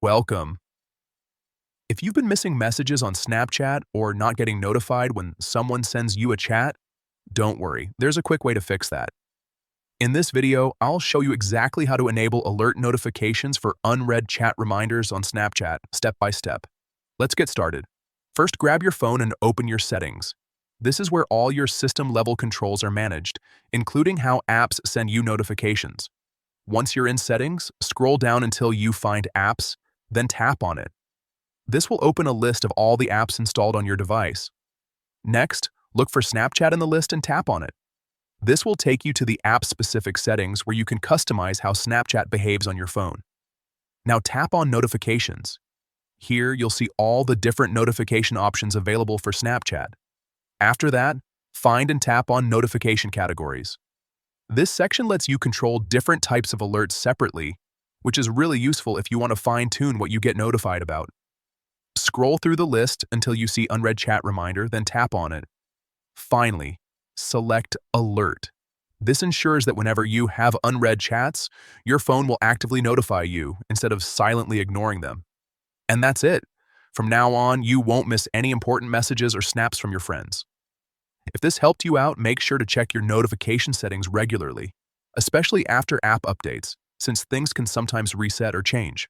Welcome. If you've been missing messages on Snapchat or not getting notified when someone sends you a chat, don't worry, there's a quick way to fix that. In this video, I'll show you exactly how to enable alert notifications for unread chat reminders on Snapchat, step by step. Let's get started. First, grab your phone and open your settings. This is where all your system-level controls are managed, including how apps send you notifications. Once you're in settings, scroll down until you find apps, then tap on it. This will open a list of all the apps installed on your device. Next, look for Snapchat in the list and tap on it. This will take you to the app-specific settings where you can customize how Snapchat behaves on your phone. Now tap on Notifications. Here, you'll see all the different notification options available for Snapchat. After that, find and tap on Notification Categories. This section lets you control different types of alerts separately, which is really useful if you want to fine-tune what you get notified about. Scroll through the list until you see Unread Chat Reminder, then tap on it. Finally, select Alert. This ensures that whenever you have unread chats, your phone will actively notify you instead of silently ignoring them. And that's it. From now on, you won't miss any important messages or snaps from your friends. If this helped you out, make sure to check your notification settings regularly, especially after app updates, since things can sometimes reset or change.